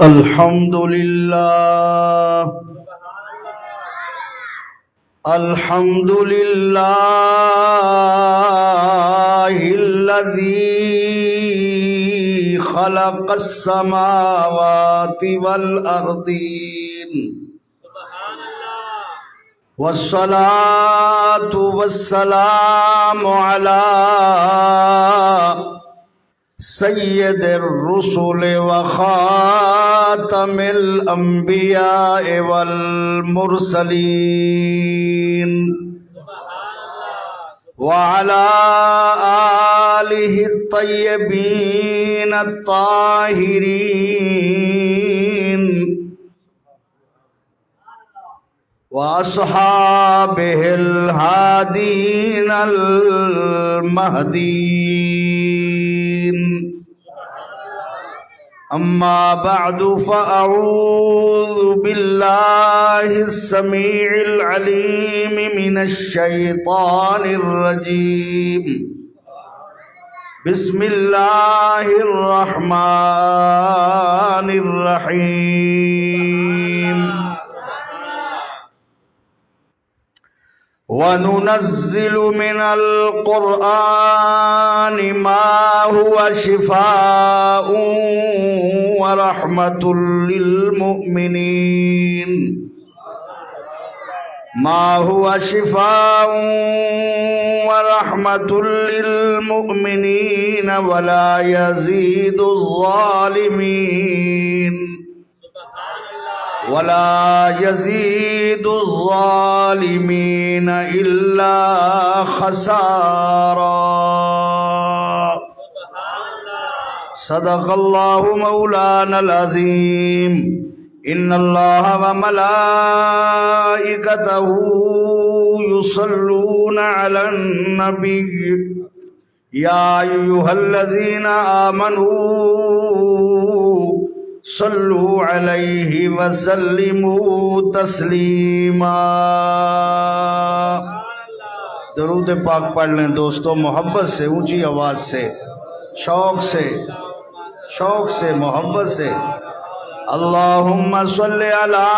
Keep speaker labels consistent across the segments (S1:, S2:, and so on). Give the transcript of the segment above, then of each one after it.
S1: الحمد لله الحمد لله الذي خلق السماوات والأرضين والصلاة والسلام على سید الرسل وخاتم الانبیاء والمرسلین وعلى آلہ الطیبین الطاہرین واصحابہ الہادین المہدین اما بعد فاعوذ باللہ السمیع العلیم من الشیطان الرجیم بسم اللہ الرحمن الرحیم وَنُنَزِّلُ مِنَ الْقُرْآنِ مَا هُوَ شِفَاءٌ وَرَحْمَةٌ لِّلْمُؤْمِنِينَ مَا هُوَ شِفَاءٌ وَرَحْمَةٌ لِّلْمُؤْمِنِينَ وَلَا يَزِيدُ الظَّالِمِينَ إِلَّا خَسَارًا صدق اللہ مولانا العظیم ان اللہ وملائکتہ یصلون علی النبی یا ایہا الذین آمنوا صلو علیہ وسلموا تسلیما۔ درود پاک پڑھ لیں دوستو، محبت سے، اونچی آواز سے، شوق سے محبت سے۔ اللہم صلی علی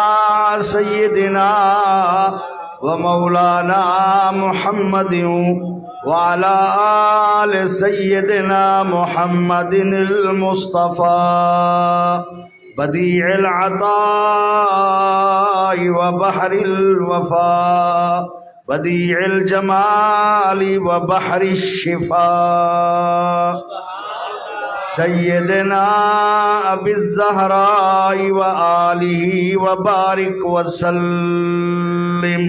S1: سیدنا و مولانا محمد وعلى آل سيدنا محمد المصطفى بديع العطاء وبحر الوفاء بديع الجمال وبحر الشفاء سيدنا أبي الزهراء وآله وبارك وسلم۔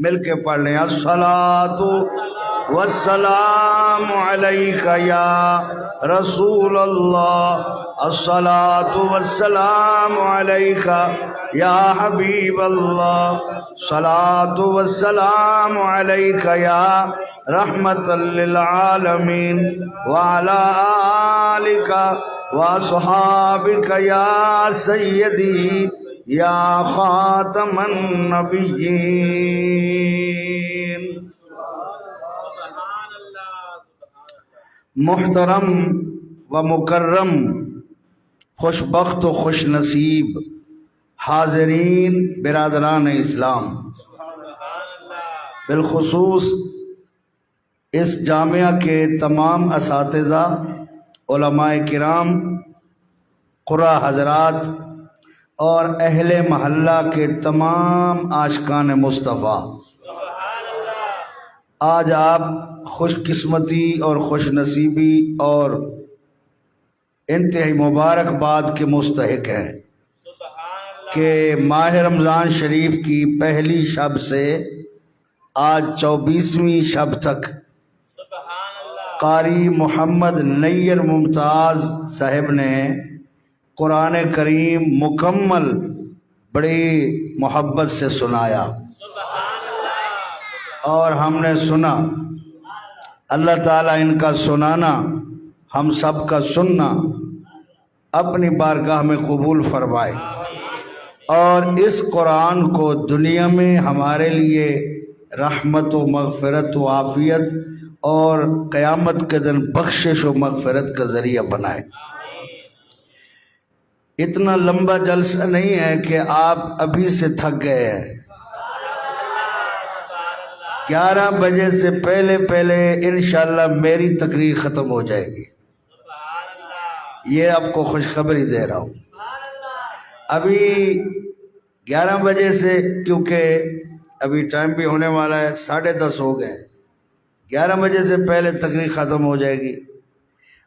S1: مل کے پڑھ لیں، الصلاۃ والسلام علیک یا رسول اللہ، الصلاۃ والسلام علیک یا حبیب اللہ، الصلاۃ والسلام علیک یا رحمت للعالمین وعلی آلک واصحابک یا سیدی یا خاتم النبیین۔ محترم و مکرم، خوش بخت و خوش نصیب حاضرین برادران اسلام، بالخصوص اس جامعہ کے تمام اساتذہ، علماء کرام، قرآ حضرات اور اہل محلہ کے تمام عاشقان مصطفیٰ، آج آپ خوش قسمتی اور خوش نصیبی اور انتہائی مبارکباد کے مستحق ہیں کہ ماہ رمضان شریف کی پہلی شب سے آج 24ویں شب تک قاری محمد نیر ممتاز صاحب نے قرآن کریم مکمل بڑی محبت سے سنایا، اور ہم نے سنا۔ اللہ تعالیٰ ان کا سنانا، ہم سب کا سننا اپنی بارگاہ میں قبول فرمائے، اور اس قرآن کو دنیا میں ہمارے لیے رحمت و مغفرت و عافیت اور قیامت کے دن بخشش و مغفرت کا ذریعہ بنائے۔ اتنا لمبا جلسہ نہیں ہے کہ آپ ابھی سے تھک گئے ہیں۔ 11 بجے سے پہلے پہلے انشاءاللہ میری تقریر ختم ہو جائے گی، یہ آپ کو خوشخبری دے رہا ہوں۔ ابھی 11 بجے سے، کیونکہ ابھی ٹائم بھی ہونے والا ہے، 10:30 ہو گئے، 11 بجے سے پہلے تقریر ختم ہو جائے گی۔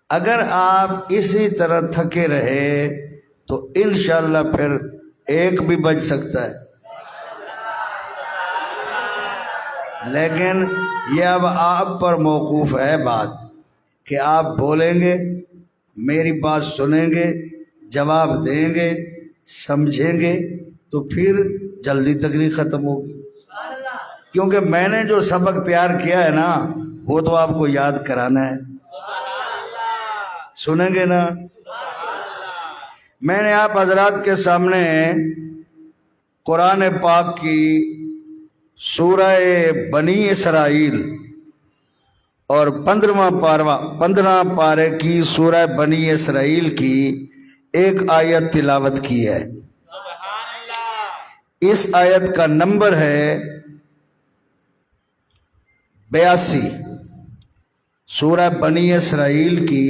S1: اگر آپ اسی طرح تھکے رہے تو انشاءاللہ پھر 1 بھی بج سکتا ہے، لیکن یہ اب آپ پر موقوف ہے بات کہ آپ بولیں گے، میری بات سنیں گے، جواب دیں گے، سمجھیں گے تو پھر جلدی تقریر ختم ہوگی۔ کیونکہ میں نے جو سبق تیار کیا ہے نا وہ تو آپ کو یاد کرانا ہے، سنیں گے نا۔ میں نے آپ حضرات کے سامنے قرآن پاک کی سورہ بنی اسرائیل اور 15 پارے کی سورہ بنی اسرائیل کی ایک آیت تلاوت کی ہے۔ اس آیت کا نمبر ہے 82۔ سورہ بنی اسرائیل کی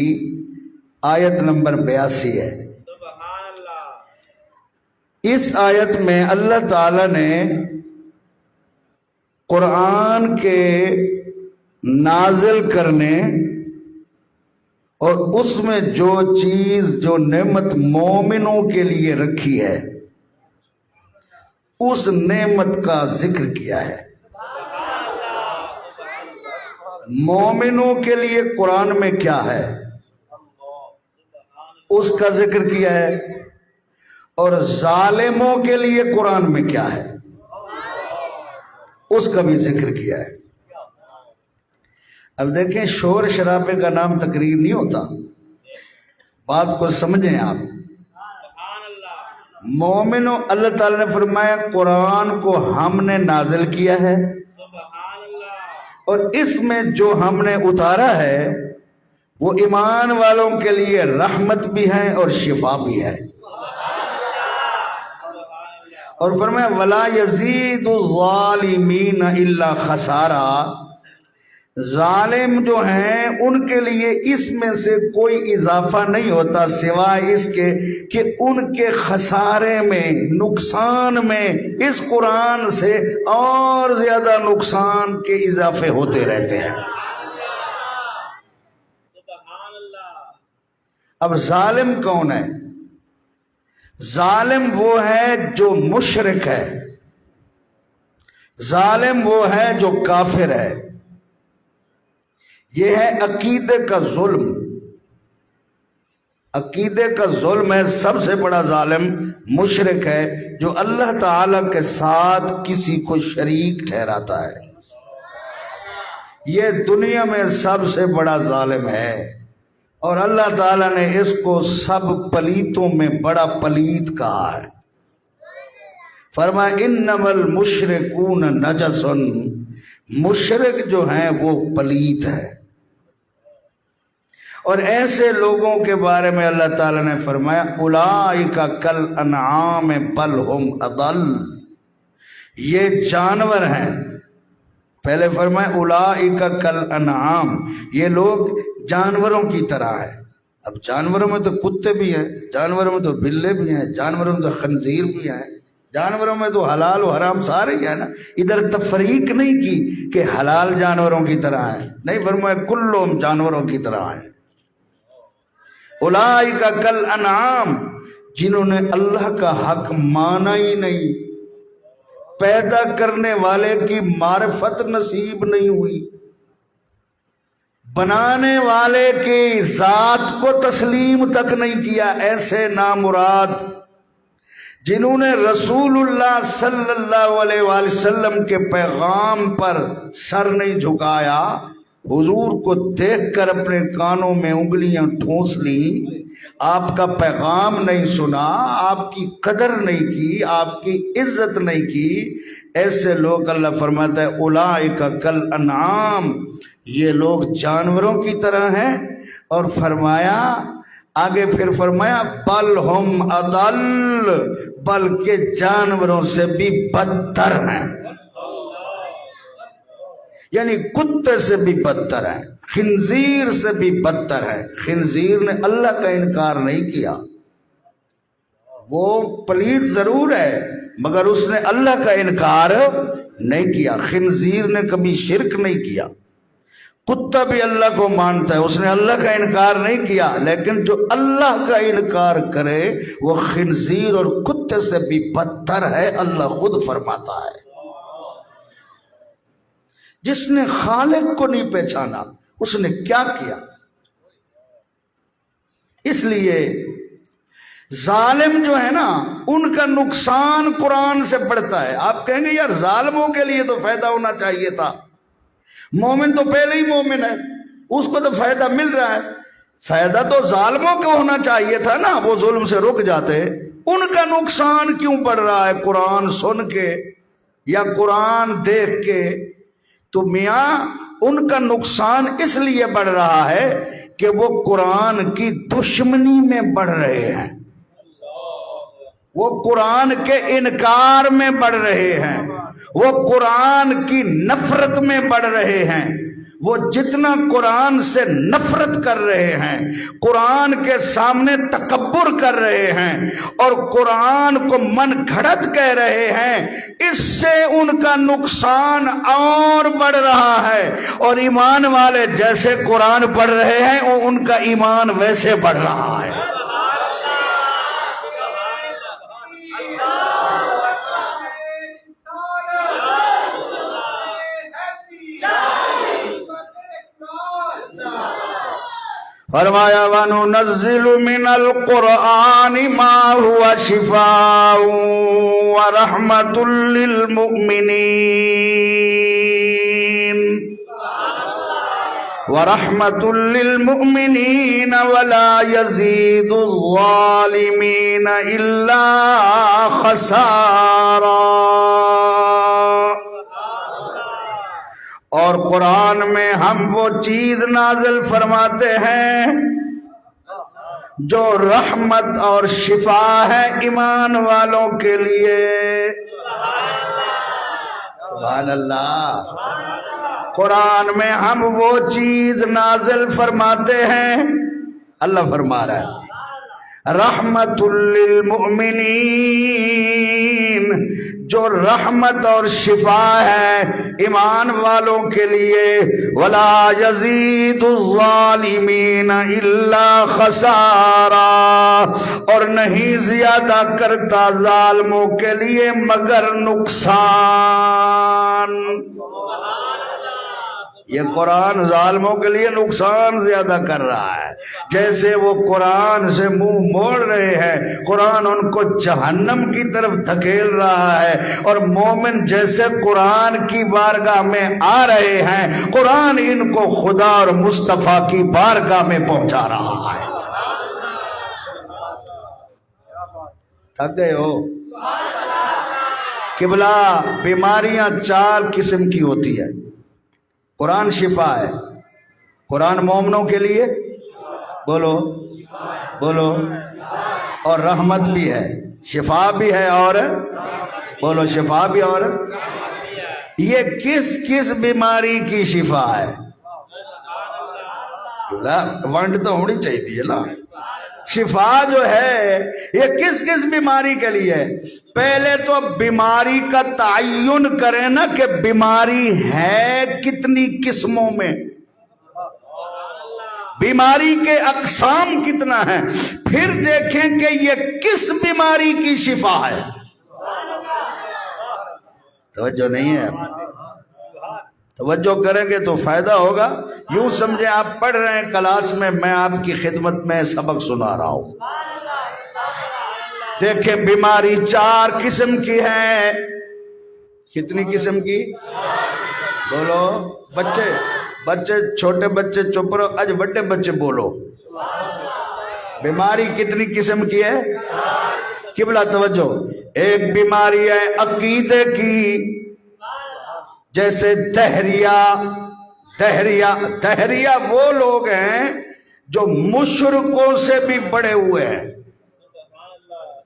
S1: آیت نمبر 82 ہے۔ اس آیت میں اللہ تعالی نے قرآن کے نازل کرنے اور اس میں جو چیز جو نعمت مومنوں کے لیے رکھی ہے اس نعمت کا ذکر کیا ہے۔ مومنوں کے لیے قرآن میں کیا ہے اس کا ذکر کیا ہے، اور ظالموں کے لیے قرآن میں کیا ہے اس کا بھی ذکر کیا ہے۔ اب دیکھیں، شور شرابے کا نام تقریر نہیں ہوتا، بات کو سمجھیں آپ۔ مومنوں، اللہ تعالی نے فرمایا قرآن کو ہم نے نازل کیا ہے اور اس میں جو ہم نے اتارا ہے وہ ایمان والوں کے لیے رحمت بھی ہے اور شفا بھی ہے۔ اور فرمایا وَلَا يَزِيدُ الظَّالِمِينَ إِلَّا خَسَارًا، ظالم جو ہیں ان کے لیے اس میں سے کوئی اضافہ نہیں ہوتا سوائے اس کے کہ ان کے خسارے میں، نقصان میں اس قرآن سے اور زیادہ نقصان کے اضافے ہوتے رہتے ہیں۔ اب ظالم کون ہے؟ ظالم وہ ہے جو مشرک ہے، ظالم وہ ہے جو کافر ہے، یہ ہے عقیدے کا ظلم۔ عقیدے کا ظلم ہے، سب سے بڑا ظالم مشرک ہے جو اللہ تعالی کے ساتھ کسی کو شریک ٹھہراتا ہے، یہ دنیا میں سب سے بڑا ظالم ہے، اور اللہ تعالیٰ نے اس کو سب پلیتوں میں بڑا پلیت کہا ہے۔ فرمایا انما المشرکون نجس، مشرک جو ہیں وہ پلیت ہے۔ اور ایسے لوگوں کے بارے میں اللہ تعالیٰ نے فرمایا اولئک کالانعام بل ہم اضل، یہ جانور ہیں۔ پہلے فرمایا اولئک کالانعام، یہ لوگ جانوروں کی طرح ہے۔ اب جانوروں میں تو کتے بھی ہیں، جانوروں میں تو بلے بھی ہیں، جانوروں میں تو خنزیر بھی ہیں، جانوروں میں تو حلال و حرام سارے ہی ہیں نا۔ ادھر تفریق نہیں کی کہ حلال جانوروں کی طرح ہیں، نہیں، فرمایا کلهم جانوروں کی طرح ہیں۔ اولئک کالانعام، جنہوں نے اللہ کا حق مانا ہی نہیں، پیدا کرنے والے کی معرفت نصیب نہیں ہوئی، بنانے والے کی ذات کو تسلیم تک نہیں کیا، ایسے نامراد جنہوں نے رسول اللہ صلی اللہ علیہ وآلہ وسلم کے پیغام پر سر نہیں جھکایا، حضور کو دیکھ کر اپنے کانوں میں انگلیاں ٹھونس لیں، آپ کا پیغام نہیں سنا، آپ کی قدر نہیں کی، آپ کی عزت نہیں کی، ایسے لوگ اللہ فرماتا ہے اولئک کالانعام، یہ لوگ جانوروں کی طرح ہیں۔ اور فرمایا آگے پھر فرمایا بل ہم اضل، بلکہ جانوروں سے بھی بدتر ہیں، یعنی کتے سے بھی بدتر ہیں، خنزیر سے بھی بدتر ہے۔ خنزیر نے اللہ کا انکار نہیں کیا، وہ پلید ضرور ہے مگر اس نے اللہ کا انکار نہیں کیا۔ خنزیر نے کبھی شرک نہیں کیا، کتا بھی اللہ کو مانتا ہے، اس نے اللہ کا انکار نہیں کیا، لیکن جو اللہ کا انکار کرے وہ خنزیر اور کتے سے بھی بدتر ہے، اللہ خود فرماتا ہے۔ جس نے خالق کو نہیں پہچانا اس نے کیا کیا؟ اس لیے ظالم جو ہے نا ان کا نقصان قرآن سے بڑھتا ہے۔ آپ کہیں گے یار ظالموں کے لیے تو فائدہ ہونا چاہیے تھا، مومن تو پہلے ہی مومن ہے، اس کو تو فائدہ مل رہا ہے۔ فائدہ تو ظالموں کو ہونا چاہیے تھا نا، وہ ظلم سے رک جاتے، ان کا نقصان کیوں بڑھ رہا ہے قرآن سن کے یا قرآن دیکھ کے؟ تو میاں ان کا نقصان اس لیے بڑھ رہا ہے کہ وہ قرآن کی دشمنی میں بڑھ رہے ہیں، وہ قرآن کے انکار میں بڑھ رہے ہیں، وہ قرآن کی نفرت میں بڑھ رہے ہیں۔ وہ جتنا قرآن سے نفرت کر رہے ہیں، قرآن کے سامنے تکبر کر رہے ہیں اور قرآن کو من گھڑت کہہ رہے ہیں، اس سے ان کا نقصان اور بڑھ رہا ہے۔ اور ایمان والے جیسے قرآن پڑھ رہے ہیں ان کا ایمان ویسے بڑھ رہا ہے۔ فرمایا وَنُنَزِّلُ مِنَ الْقُرْآنِ مَا هُوَ شِفَاءٌ وَرَحْمَةٌ لِّلْمُؤْمِنِينَ وَلَا يَزِيدُ الظَّالِمِينَ إِلَّا خَسَارًا۔ اور قرآن میں ہم وہ چیز نازل فرماتے ہیں جو رحمت اور شفا ہے ایمان والوں کے لیے۔ سبحان اللہ۔ قرآن میں ہم وہ چیز نازل فرماتے ہیں، اللہ فرما رہا ہے رحمت للمؤمنین، جو رحمت اور شفا ہے ایمان والوں کے لیے، ولا یزید الظالمین الا خسارا، اور نہیں زیادہ کرتا ظالموں کے لیے مگر نقصان۔ یہ قرآن ظالموں کے لیے نقصان زیادہ کر رہا ہے، جیسے وہ قرآن سے منہ موڑ رہے ہیں، قرآن ان کو جہنم کی طرف دھکیل رہا ہے، اور مومن جیسے قرآن کی بارگاہ میں آ رہے ہیں، قرآن ان کو خدا اور مصطفیٰ کی بارگاہ میں پہنچا رہا ہے۔ تھک گئے ہو؟ قبلہ بیماریاں 4 قسم کی ہوتی ہے، قرآن شفا ہے، قرآن مومنوں کے لیے بولو بولو، اور رحمت بھی ہے، شفا بھی ہے، اور بولو شفا بھی، اور یہ کس کس بیماری کی شفا ہے؟ ونڈ تو ہونی چاہیے نا۔ شفا جو ہے یہ کس کس بیماری کے لیے ہے؟ پہلے تو بیماری کا تعین کریں نا کہ بیماری ہے کتنی قسموں میں، بیماری کے اقسام کتنا ہے، پھر دیکھیں کہ یہ کس بیماری کی شفا ہے۔ توجہ نہیں ہے؟ توجہ کریں گے تو فائدہ ہوگا۔ یوں سمجھیں آپ پڑھ رہے ہیں کلاس میں آپ کی خدمت میں سبق سنا رہا ہوں۔ دیکھیں بیماری 4 قسم کی ہے۔ کتنی قسم کی؟ بولو بچے چھوٹے بچے چپ رہو، آج بڑے بچے بولو۔ بیماری کتنی قسم کی ہے؟ قبلہ توجہ، ایک بیماری ہے عقیدے کی، جیسے دہریہ وہ لوگ ہیں جو مشرکوں سے بھی بڑے ہوئے ہیں.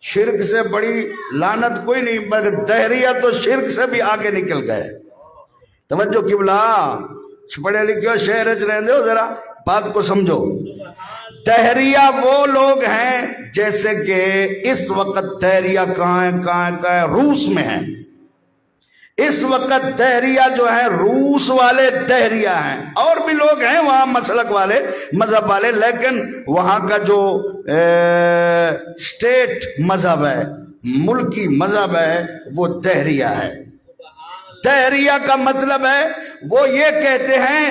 S1: شرک سے بڑی لعنت کوئی نہیں، مگر دہریہ تو شرک سے بھی آگے نکل گئے. توجہ قبلہ، پڑھے لکھے ہو، شہر چ رہندے ہو، ذرا بات کو سمجھو. دہریہ وہ لوگ ہیں جیسے کہ اس وقت دہریہ کہاں ہے؟ روس میں ہیں. اس وقت دہریہ جو ہے روس والے دہریہ ہیں. اور بھی لوگ ہیں وہاں مسلک والے، مذہب والے، لیکن وہاں کا جو اسٹیٹ مذہب ہے، ملکی مذہب ہے، وہ دہریہ ہے. دہریہ کا مطلب ہے وہ یہ کہتے ہیں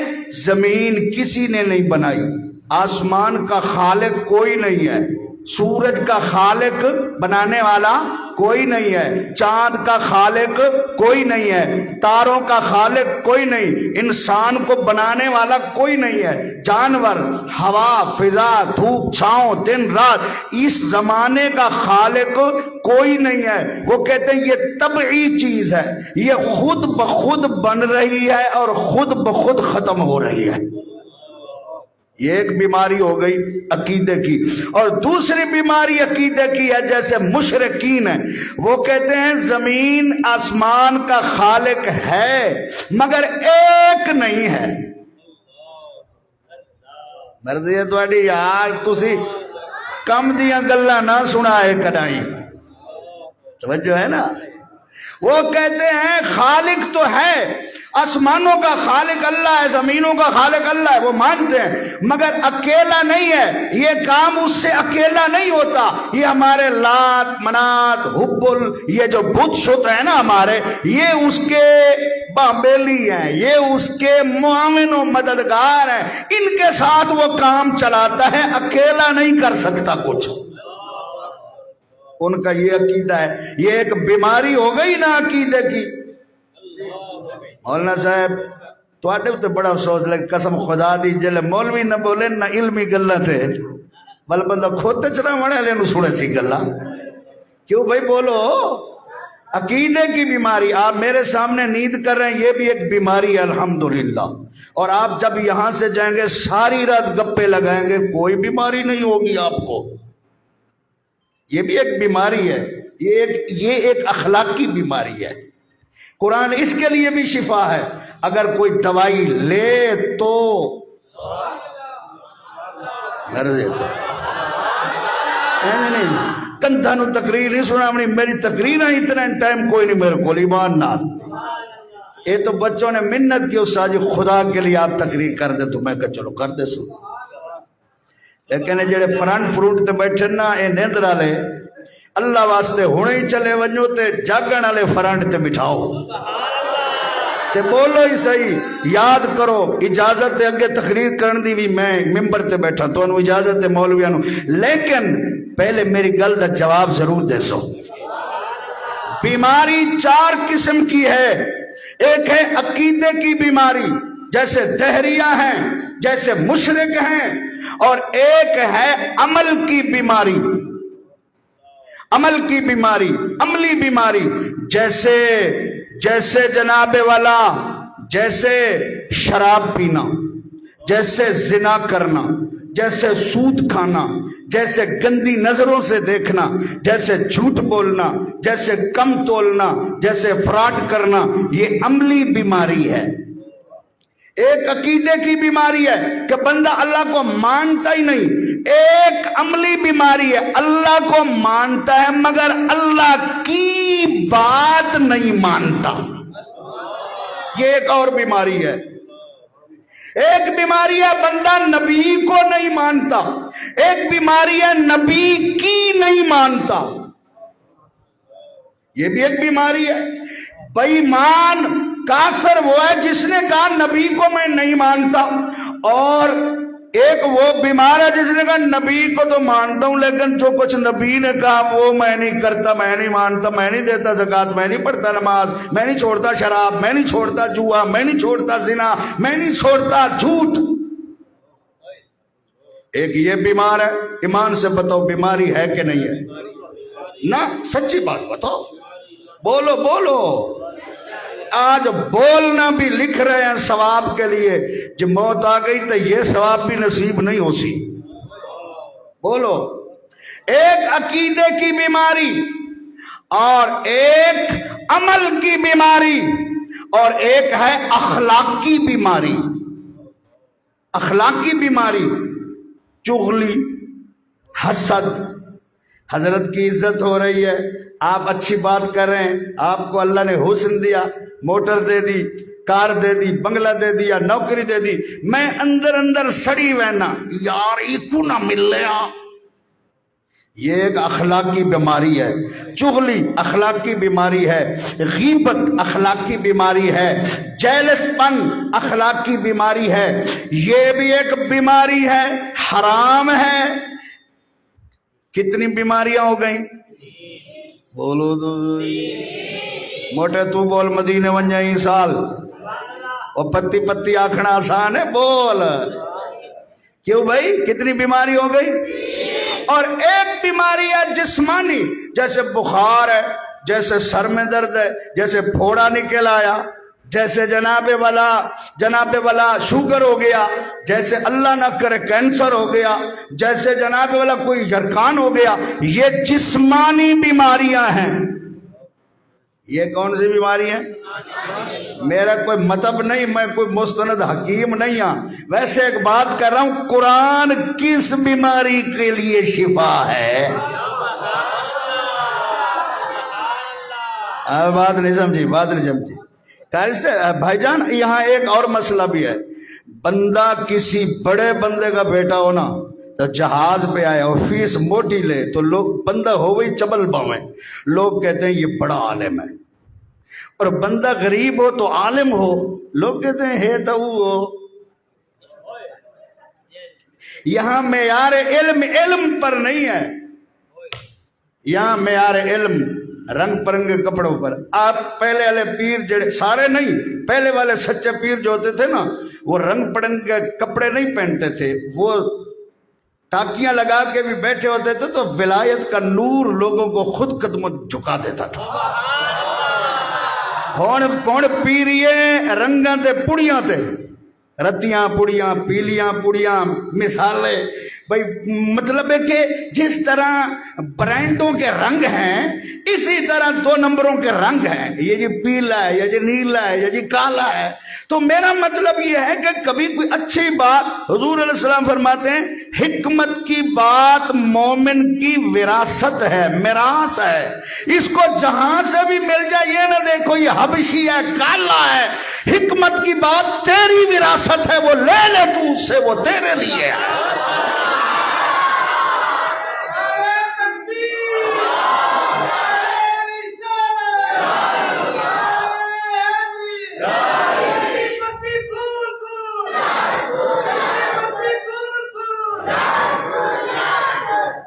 S1: زمین کسی نے نہیں بنائی، آسمان کا خالق کوئی نہیں ہے، سورج کا خالق بنانے والا کوئی نہیں ہے، چاند کا خالق کوئی نہیں ہے، تاروں کا خالق کوئی نہیں، انسان کو بنانے والا کوئی نہیں ہے، جانور، ہوا، فضا، دھوپ چھاؤں، دن رات، اس زمانے کا خالق کوئی نہیں ہے. وہ کہتے ہیں یہ طبعی چیز ہے، یہ خود بخود بن رہی ہے اور خود بخود ختم ہو رہی ہے. یہ ایک بیماری ہو گئی عقیدے کی. اور دوسری بیماری عقیدے کی ہے جیسے مشرکین ہیں، وہ کہتے ہیں زمین آسمان کا خالق ہے مگر ایک نہیں ہے. مرضی ہے تھوڑی یار، تسی کم دیاں گلاں نہ سنائے کدائیں. توجہ ہے نا. وہ کہتے ہیں خالق تو ہے، آسمانوں کا خالق اللہ ہے، زمینوں کا خالق اللہ ہے، وہ مانتے ہیں، مگر اکیلا نہیں ہے. یہ کام اس سے اکیلا نہیں ہوتا. یہ ہمارے لات، منات، حبل، یہ جو بت شت ہے نا ہمارے، یہ اس کے بابیلی ہیں، یہ اس کے معاون و مددگار ہیں، ان کے ساتھ وہ کام چلاتا ہے، اکیلا نہیں کر سکتا کچھ. ان کا یہ عقیدہ ہے. یہ ایک بیماری ہو گئی نا عقیدے کی. مولانا صاحب تو بڑا افسوس لگے، قسم خدا دی جلے مولوی نہ بولے نہ علمی گلا تھے، بل بندہ کھوتے چرا مڑے لے نو سوڑے سی گلا. کیوں بھائی بولو. عقیدے کی بیماری. آپ میرے سامنے نیند کر رہے ہیں، یہ بھی ایک بیماری ہے الحمدللہ. اور آپ جب یہاں سے جائیں گے ساری رات گپے لگائیں گے، کوئی بیماری نہیں ہوگی آپ کو. یہ بھی ایک بیماری ہے، یہ ایک اخلاقی بیماری ہے. قرآن اس کے لیے بھی شفا ہے. اگر کوئی دوائی لے تو کندھا نو تقریر نہیں سنا، میری تقریر ہے اتنا ٹائم کوئی نہیں میرے کو ایمان نال. یہ تو بچوں نے منت کی استاد جی خدا کے لیے آپ تقریر کر دے، تو میں کہا چلو کر دے سو. لیکن جڑے فرنٹ فروٹ تے بیٹھے نا اے نیندر والے، اللہ واسطے ہونے ہی چلے ونجو تے جاگن والے فرنٹ تے بٹھاؤ تے بولو ہی صحیح. یاد کرو اجازت تے اگے تقریر کرن دی بھی میں ممبر تے بیٹھا، تو انہوں اجازت تے مولویاں نو، لیکن پہلے میری گل دا جواب ضرور دے سو. بیماری 4 قسم کی ہے. ایک ہے عقیدے کی بیماری جیسے دہریہ ہیں، جیسے مشرک ہیں، اور ایک ہے عمل کی بیماری. عمل کی بیماری، عملی بیماری، جیسے جناب والا، جیسے شراب پینا، جیسے زنا کرنا، جیسے سود کھانا، جیسے گندی نظروں سے دیکھنا، جیسے جھوٹ بولنا، جیسے کم تولنا، جیسے فراڈ کرنا، یہ عملی بیماری ہے. ایک عقیدے کی بیماری ہے کہ بندہ اللہ کو مانتا ہی نہیں. ایک عملی بیماری ہے، اللہ کو مانتا ہے مگر اللہ کی بات نہیں مانتا. یہ ایک اور بیماری ہے. ایک بیماری ہے بندہ نبی کو نہیں مانتا، ایک بیماری ہے نبی کی نہیں مانتا. یہ بھی ایک بیماری ہے. بے ایمان کافر وہ ہے جس نے کہا نبی کو میں نہیں مانتا، اور ایک وہ بیمار ہے جس نے کہا نبی کو تو مانتا ہوں لیکن جو کچھ نبی نے کہا وہ میں نہیں کرتا، میں نہیں مانتا، میں نہیں دیتا زکوٰۃ، میں نہیں پڑھتا نماز، میں نہیں چھوڑتا شراب، میں نہیں چھوڑتا جوا، میں نہیں چھوڑتا زنا، میں نہیں چھوڑتا جھوٹ. ایک یہ بیمار ہے. ایمان سے بتاؤ بیماری ہے کہ نہیں ہے؟ نہ سچی بات بتاؤ، بولو بولو. آج بولنا بھی لکھ رہے ہیں ثواب کے لیے، جب موت آ گئی تو یہ ثواب بھی نصیب نہیں ہو سی. بولو، ایک عقیدے کی بیماری اور ایک عمل کی بیماری اور ایک ہے اخلاقی بیماری. اخلاقی بیماری چغلی، حسد. حضرت کی عزت ہو رہی ہے، آپ اچھی بات کر رہے ہیں، آپ کو اللہ نے حسن دیا، موٹر دے دی، کار دے دی، بنگلہ دے دیا، نوکری دے دی، میں اندر اندر سڑی وینا یار ایکو نہ مل لیا. یہ ایک اخلاقی بیماری ہے. چغلی اخلاقی بیماری ہے، غیبت اخلاقی بیماری ہے، جیلس پن اخلاقی بیماری ہے. یہ بھی ایک بیماری ہے، حرام ہے. کتنی بیماریاں ہو گئیں؟ بولو تو موٹے تو بول مدینے ون جائیں سال، اور پتی پتی آکھنا آسان ہے، بول کیوں بھائی؟ کتنی بیماری ہو گئی؟ اور ایک بیماری ہے جسمانی، جیسے بخار ہے، جیسے سر میں درد ہے، جیسے پھوڑا نکل آیا، جیسے جناب والا شوگر ہو گیا، جیسے اللہ نہ کرے کینسر ہو گیا، جیسے جناب والا کوئی جرکان ہو گیا. یہ جسمانی بیماریاں ہیں. یہ کون سی بیماری ہیں؟ میرا کوئی مطلب نہیں، میں کوئی مستند حکیم نہیں ہوں، ویسے ایک بات کر رہا ہوں، قرآن کس بیماری کے لیے شفا ہے؟ بات نہیں سمجھی، بات نہیں سمجھی. بھائی جان یہاں ایک اور مسئلہ بھی ہے. بندہ کسی بڑے بندے کا بیٹا ہو نا تو جہاز پہ آیا اور فیس موٹی لے تو لوگ بندہ ہو گئی چبل باویں، لوگ کہتے ہیں یہ بڑا عالم ہے. اور بندہ غریب ہو تو عالم ہو، لوگ کہتے ہیں ہے تو وہ ہو. یہاں معیار علم پر نہیں ہے، یہاں معیار علم رنگ پرنگے کپڑوں پر. آپ پہلے والے پیر جڑے سارے نہیں، پہلے والے سچے پیر جو ہوتے تھے نا وہ رنگ پرنگے کپڑے نہیں پہنتے تھے، وہ ٹاکیاں لگا کے بھی بیٹھے ہوتے تھے تو ولایت کا نور لوگوں کو خود قدم جھکا دیتا تھا. ہون پیریے رنگاں تے پڑیاں تے، رتیاں پڑیاں، پیلیاں پڑیاں، مثالیں. بھائی مطلب ہے کہ جس طرح برانڈوں کے رنگ ہیں اسی طرح 2 نمبروں کے رنگ ہیں، یہ جی پیلا ہے، یہ جی نیلا ہے، یہ جی کالا ہے. تو میرا مطلب یہ ہے کہ کبھی کوئی اچھی بات، حضور علیہ السلام فرماتے ہیں حکمت کی بات مومن کی وراثت ہے، میراث ہے. اس کو جہاں سے بھی مل جائے یہ نہ دیکھو یہ حبشی ہے، کالا ہے. حکمت کی بات تیری وراثت ہے، وہ لے لے تو اس سے، وہ تیرے لیے ہے.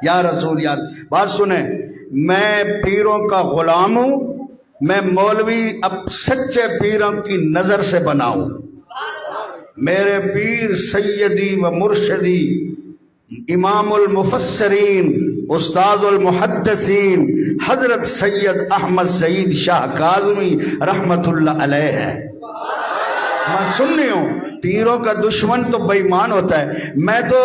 S1: یا رسول یار بات سنیں، میں پیروں کا غلام ہوں، میں مولوی اب سچے پیروں کی نظر سے بناؤں. میرے پیر سیدی و مرشدی امام المفسرین استاد المحدثین حضرت سید احمد سعید شاہ کاظمی رحمت اللہ علیہ ہے. میں سننی ہوں پیروں کا دشمن تو بے ایمان ہوتا ہے، میں تو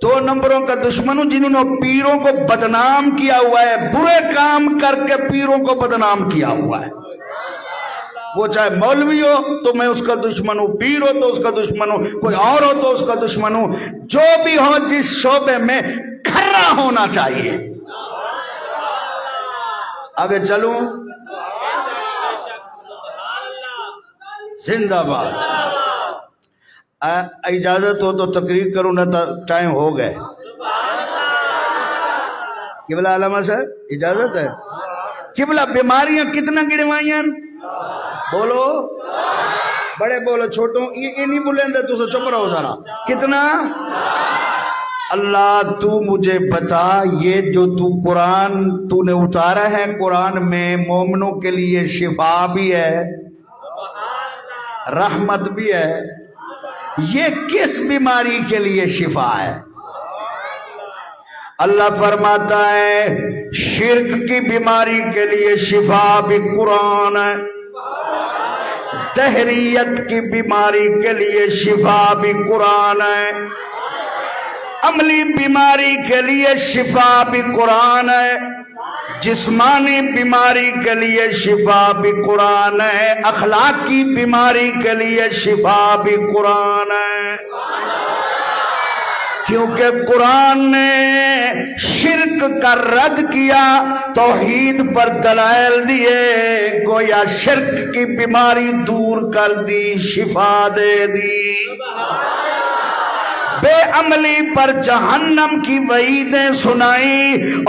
S1: 2 نمبروں کا دشمن ہوں جنہوں نے پیروں کو بدنام کیا ہوا ہے، برے کام کر کے پیروں کو بدنام کیا ہوا ہے. وہ چاہے مولوی ہو تو میں اس کا دشمن ہوں، پیر ہو تو اس کا دشمن ہوں، کوئی اور ہو تو اس کا دشمن ہوں. جو بھی ہو جس شعبے میں کھرا ہونا چاہیے. آگے چلوں، زندہ باد. اجازت ہو تو تقریر کروں نہ تو ٹائم ہو گئے. قبلہ علامہ صاحب اجازت ہے؟ قبلہ بیماریاں کتنا گڑوائیاں؟ بولو بڑے بولو چھوٹوں یہ نہیں بولیں دے تو چپ رہو ذرا. کتنا؟ اللہ تو مجھے بتا یہ جو تو قرآن تو نے اتارا ہے، قرآن میں مومنوں کے لیے شفا بھی ہے، رحمت بھی ہے، یہ کس بیماری کے لیے شفا ہے؟ اللہ فرماتا ہے شرک کی بیماری کے لیے شفا بھی قرآن ہے، دہریت کی بیماری کے لیے شفا بھی قرآن ہے، عملی بیماری کے لیے شفا بھی قرآن ہے، جسمانی بیماری کے لیے شفا بھی قرآن ہے، اخلاقی بیماری کے لیے شفا بھی قرآن ہے، کیونکہ قرآن نے شرک کا رد کیا، توحید پر دلائل دیے، گویا شرک کی بیماری دور کر دی، شفا دے دی، بے عملی پر جہنم کی وعیدیں سنائی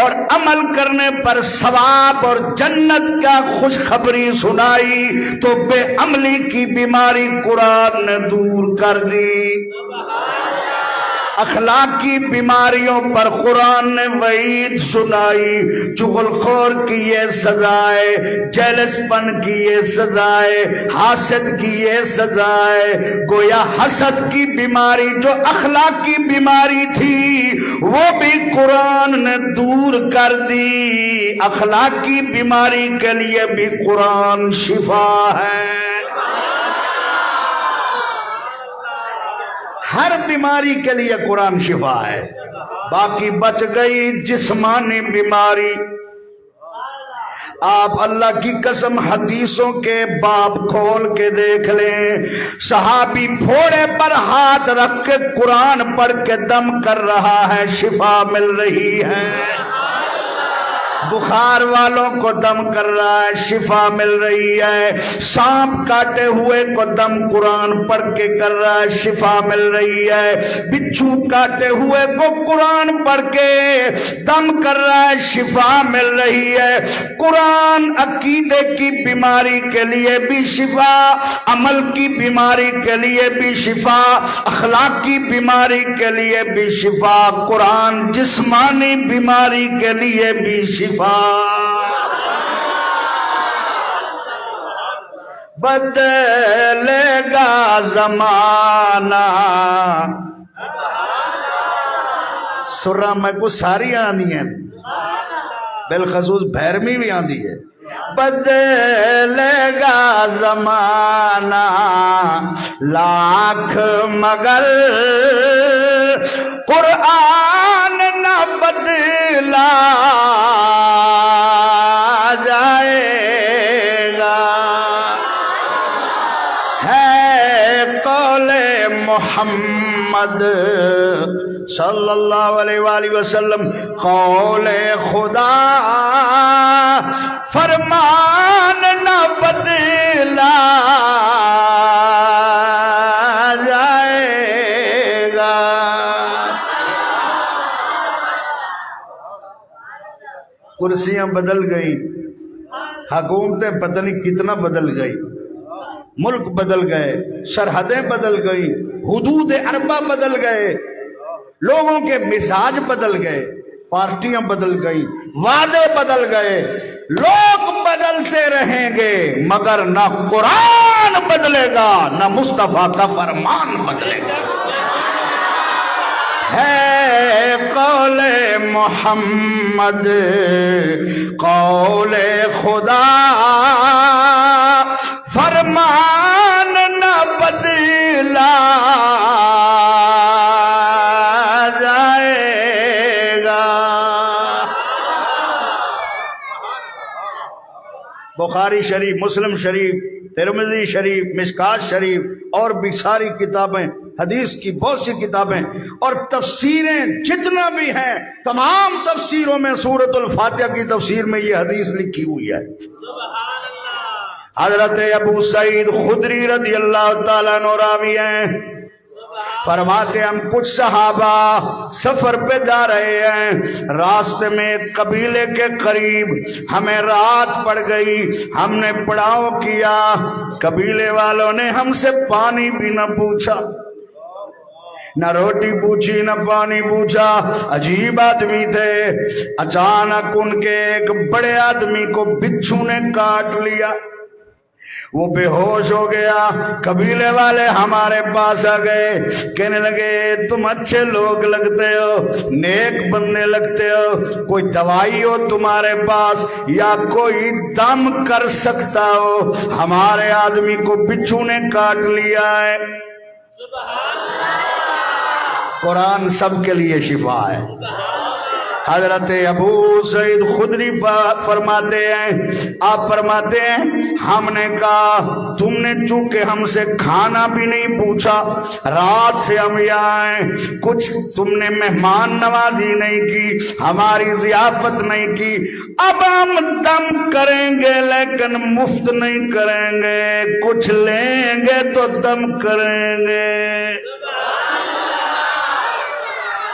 S1: اور عمل کرنے پر ثواب اور جنت کا خوشخبری سنائی، تو بے عملی کی بیماری قرآن نے دور کر دی۔ اخلاقی بیماریوں پر قرآن نے وعید سنائی، چغل خور کی یہ سزائے، جیلس پن کی یہ سزائے، حاسد کی یہ سزائے، گویا حسد کی بیماری جو اخلاقی بیماری تھی وہ بھی قرآن نے دور کر دی، اخلاقی بیماری کے لیے بھی قرآن شفا ہے، ہر بیماری کے لیے قرآن شفا ہے۔ باقی بچ گئی جسمانی بیماری، آپ اللہ کی قسم حدیثوں کے باب کھول کے دیکھ لیں، صحابی پھوڑے پر ہاتھ رکھ کے قرآن پڑھ کے دم کر رہا ہے، شفا مل رہی ہے، بخار والوں کو دم کر رہا ہے، شفا مل رہی ہے، سانپ کاٹے ہوئے کو دم قرآن پڑھ کے کر رہا ہے، شفا مل رہی ہے، بچھو کاٹے ہوئے کو قرآن پڑھ کے دم کر رہا ہے، شفا مل رہی ہے۔ قرآن عقیدے کی بیماری کے لیے بھی شفا، عمل کی بیماری کے لیے بھی شفا، اخلاق کی بیماری کے لیے بھی شفا، قرآن جسمانی بیماری کے لیے بھی شفا۔ بدلے گا زمانہ، سرہ میں کو ساری آنی ہیں، بالخصوص بھیرمی بھی آندی ہے، بدلے گا زمانہ لاکھ مگر قرآن نہ بدلا جائے گا، ہے قول محمد صلی اللہ علیہ وآلہ وسلم، قول خدا فرمان نہ بدلا جائے گا۔ کرسیاں بدل گئی، حکومتیں پتہ نہیں کتنا بدل گئی، ملک بدل گئے، سرحدیں بدل گئی، حدود اربع بدل گئے، لوگوں کے مزاج بدل گئے، پارٹیاں بدل گئی، وعدے بدل گئے، لوگ بدلتے رہیں گے مگر نہ قرآن بدلے گا، نہ مصطفیٰ کا فرمان بدلے گا، ہے قول محمد قول خدا فرمان نہ بدلا جائے گا۔ بخاری شریف، مسلم شریف، ترمذی شریف، مشکات شریف اور بھی ساری کتابیں، حدیث کی بہت سی کتابیں اور تفسیریں جتنا بھی ہیں، تمام تفسیروں میں سورۃ الفاتحہ کی تفسیر میں یہ حدیث لکھی ہوئی ہے۔ حضرت ابو سعید خدری رضی اللہ تعالیٰ عنہ راوی ہیں، فرماتے ہم کچھ صحابہ سفر پہ جا رہے ہیں، راستے میں ایک قبیلے کے قریب ہمیں رات پڑ گئی، ہم نے پڑاؤ کیا، قبیلے والوں نے ہم سے پانی بھی نہ پوچھا، نہ روٹی پوچھی نہ پانی پوچھا، عجیب آدمی تھے۔ اچانک ان کے ایک بڑے آدمی کو بچھو نے کاٹ لیا، وہ بے ہوش ہو گیا، قبیلے والے ہمارے پاس آ گئے، کہنے لگے تم اچھے لوگ لگتے ہو، نیک بننے لگتے ہو، کوئی دوائی ہو تمہارے پاس یا کوئی دم کر سکتا ہو، ہمارے آدمی کو بچھو نے کاٹ لیا ہے۔ قرآن سب کے لیے شفا ہے۔ حضرت ابو سعید خدری فرماتے ہیں، آپ فرماتے ہیں ہم نے کہا تم نے چونکہ ہم سے کھانا بھی نہیں پوچھا، رات سے ہم یہاں ہیں، کچھ تم نے مہمان نوازی نہیں کی، ہماری ضیافت نہیں کی، اب ہم دم کریں گے لیکن مفت نہیں کریں گے، کچھ لیں گے تو دم کریں گے۔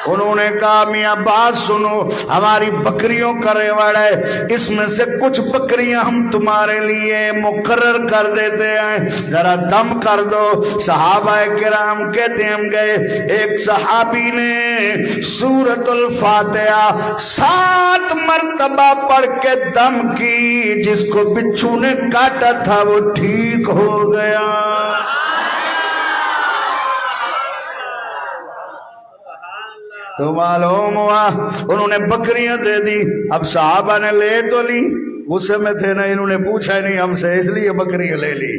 S1: انہوں نے کہا میاں بات سنو، ہماری بکریوں کا ریوڑ ہے، اس میں سے کچھ بکریاں ہم تمہارے لیے مقرر کر دیتے ہیں، ذرا دم کر دو۔ صحابہ کرام کہتے ہیں ہم گئے، ایک صحابی نے سورۃ الفاتحہ 7 مرتبہ پڑھ کے دم کی، جس کو بچھو نے کاٹا تھا وہ ٹھیک ہو گیا۔ تو معلوم ہوا انہوں نے بکریاں دے دی، اب صحابہ نے لے تو لی، غصے میں تھے نا، انہوں نے پوچھا نہیں ہم سے، اس لیے بکریاں لے لی،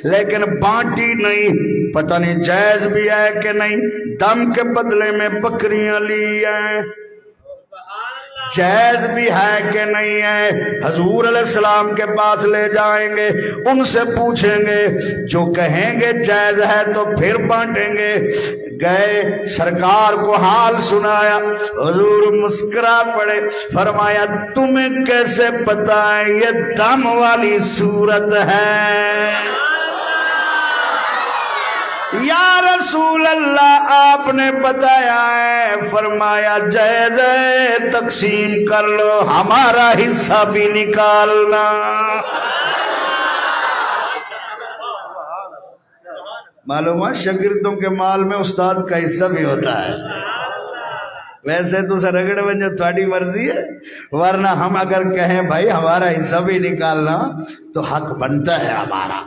S1: لیکن بانٹی نہیں، پتہ نہیں جائز بھی ہے کہ نہیں، دم کے بدلے میں بکریاں لی ہیں، جائز بھی ہے کہ نہیں ہے۔ حضور علیہ السلام کے پاس لے جائیں گے، ان سے پوچھیں گے، جو کہیں گے جائز ہے تو پھر بانٹیں گے۔ گئے سرکار کو حال سنایا، حضور مسکرا پڑے، فرمایا تمہیں کیسے پتا ہے یہ دم والی صورت ہے؟ یا رسول اللہ آپ نے بتایا ہے، فرمایا جائز ہے تقسیم کر لو، ہمارا حصہ بھی نکالنا۔ معلوم ہے شاگردوں کے مال میں استاد کا حصہ بھی ہوتا ہے، ویسے تو رگڑ بن جو تھوڑی مرضی ہے، ورنہ ہم اگر کہیں بھائی ہمارا حصہ بھی نکالنا تو حق بنتا ہے ہمارا۔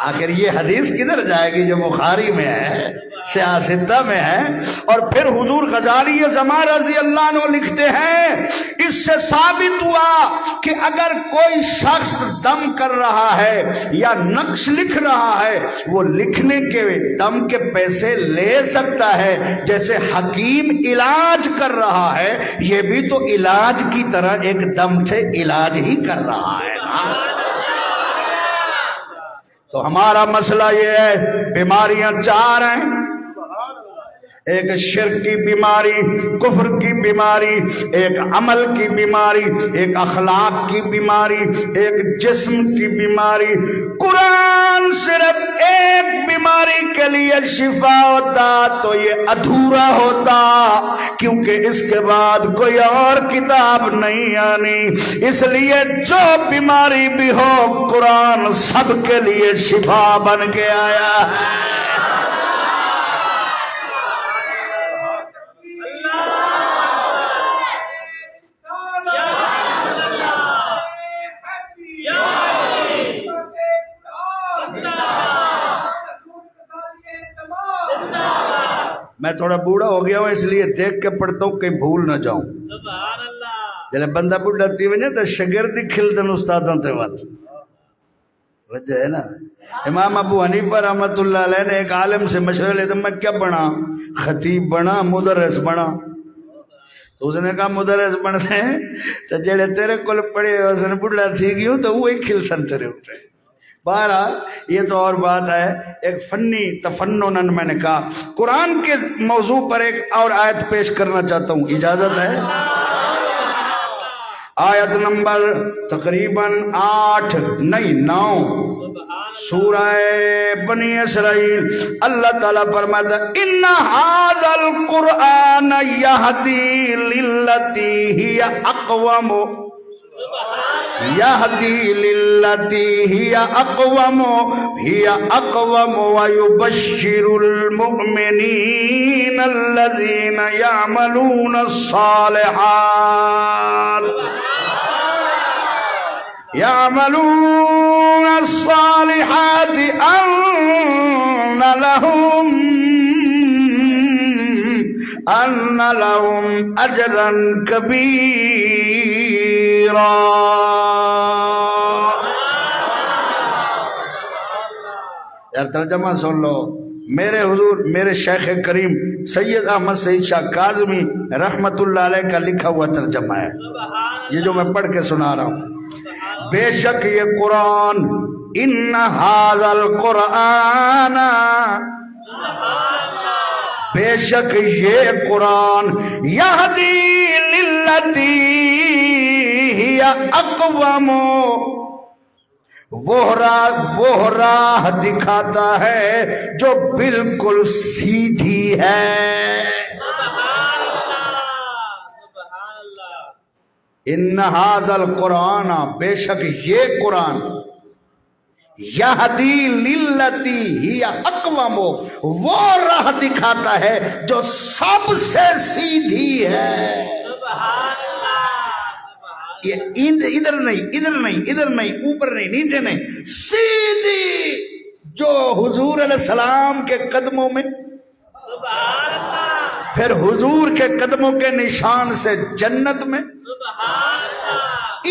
S1: آخر یہ حدیث کدھر جائے گی جو بخاری میں ہے، سیاستہ میں ہے۔ اور پھر حضور غزالی زمان رضی اللہ عنہ لکھتے ہیں، اس سے ثابت ہوا کہ اگر کوئی شخص دم کر رہا ہے یا نقش لکھ رہا ہے، وہ لکھنے کے دم کے پیسے لے سکتا ہے، جیسے حکیم علاج کر رہا ہے یہ بھی تو علاج کی طرح ایک دم سے علاج ہی کر رہا ہے۔ تو ہمارا مسئلہ یہ ہے، بیماریاں 4 ہیں، ایک شرک کی بیماری، کفر کی بیماری، ایک عمل کی بیماری، ایک اخلاق کی بیماری، ایک جسم کی بیماری۔ قرآن صرف ایک بیماری کے لیے شفا ہوتا تو یہ ادھورا ہوتا، کیونکہ اس کے بعد کوئی اور کتاب نہیں آنی، اس لیے جو بیماری بھی ہو قرآن سب کے لیے شفا بن کے آیا ہے۔ میں تھوڑا بوڑھا ہو گیا ہوں اس لیے دیکھ کے پڑھتا ہوں کہیں بھول نہ جاؤں۔ سبحان اللہ۔ جب بندہ بوڑھا تھی وجہ تو شاگردی کھلدن استادوں تے وقت وجہ ہے نا۔ امام ابو حنیفہ رحمۃ اللہ علیہ نے ایک عالم سے مشورہ لیا، میں کیا بنا، خطیب بنا مدرس بنا؟ تو اس نے کہا مدرس بن سے تو جڑے تیرے کول پڑھے اس نے بوڑھا تھی گیوں تو وہی کھل سن تیرے ہوتے۔ بہرحال یہ تو اور بات ہے، ایک فنی تفنن میں نے کہا۔ قرآن کے موضوع پر ایک اور آیت پیش کرنا چاہتا ہوں، اجازت ہے؟ آیت نمبر تقریباً 8 نہیں 9 سورہ بنی اسرائیل، اللہ تعالیٰ فرماتا ہے ان ھذا القرآن یہدی للتی ہی اقوم، یہدی للتی ہی اقوم ویبشر المؤمنین الذین یعملون الصالحات ان لهم اجرا کبیرا۔ یار ترجمہ سن لو، میرے حضور میرے شیخ کریم سید احمد سعید شاہ کاظمی رحمت اللہ علیہ کا لکھا ہوا ترجمہ ہے، یہ جو میں پڑھ کے سنا رہا ہوں۔ بے شک یہ قرآن، ان ھذا القرآن، بے شک یہ قرآن، یہدی للتی ہی اقوم، وہ راہ دکھاتا ہے جو بالکل سیدھی ہے۔ ان ھذا القرآن، بے شک یہ قرآن، یہدی للتی ہی اقوم، وہ راہ دکھاتا ہے جو سب سے سیدھی ہے۔ یہ ادھر نہیں، اوپر نہیں، نیچے نہیں، سیدھی جو حضور علیہ السلام کے قدموں میں، پھر حضور کے قدموں کے نشان سے جنت میں،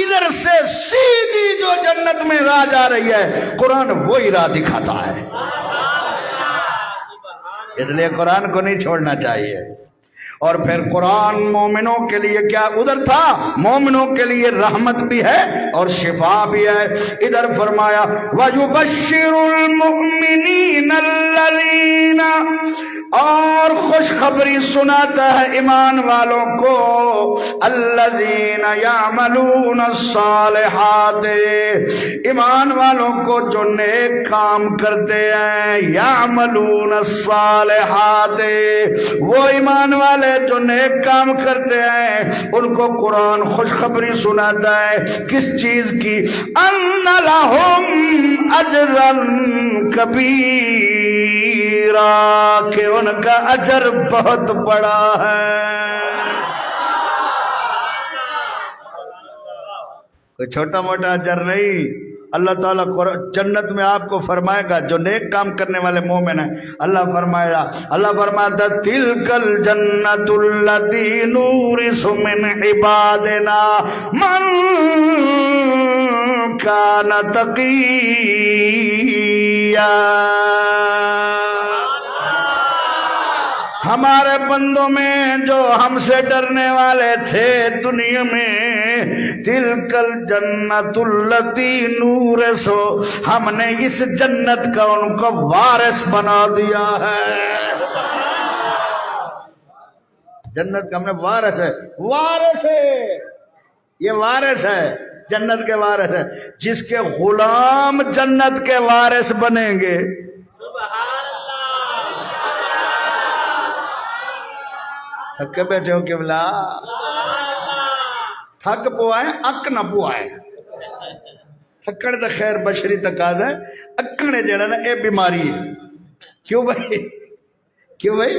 S1: ادھر سے سیدھی جو جنت میں راہ جا رہی ہے، قرآن وہی راہ دکھاتا ہے۔ اس لیے قرآن کو نہیں چھوڑنا چاہیے۔ اور پھر قرآن مومنوں کے لیے کیا ادھر تھا، مومنوں کے لیے رحمت بھی ہے اور شفا بھی ہے۔ ادھر فرمایا وَيُبَشِّرُ الْمُؤْمِنِينَ الَّذِينَ، اور خوشخبری سناتا ہے ایمان والوں کو، الذین یعملون الصالحات، ایمان والوں کو جو نیک کام کرتے ہیں، یعملون الصالحات، وہ ایمان والے جو نیک کام کرتے ہیں ان کو قرآن خوشخبری سناتا ہے کس چیز کی، ان لہم اجرا کبیرا، کہ ان کا اجر بہت بڑا ہے۔ کوئی چھوٹا موٹا اجر نہیں۔ اللہ تعالیٰ جنت میں آپ کو فرمائے گا جو نیک کام کرنے والے مومن ہیں، اللہ فرماتا تلک الجنت التی نورث من عبادنا من کان تقیا، ہمارے بندوں میں جو ہم سے ڈرنے والے تھے دنیا میں، تلک الجنت التی نورث، ہم نے اس جنت کا ان کو وارث بنا دیا ہے۔ جنت کا ہم نے وارث ہے، یہ وارث ہے، جنت کے وارث ہے۔ جس کے غلام جنت کے وارث بنیں گے، تھکے بیٹھے ہو قبلہ، تھک پوائیں اک نہ پوائیں، تھکڑ تو خیر بشری تقاضا ہے، اکڑے جڑا نا اے بیماری ہے۔ کیوں بھائی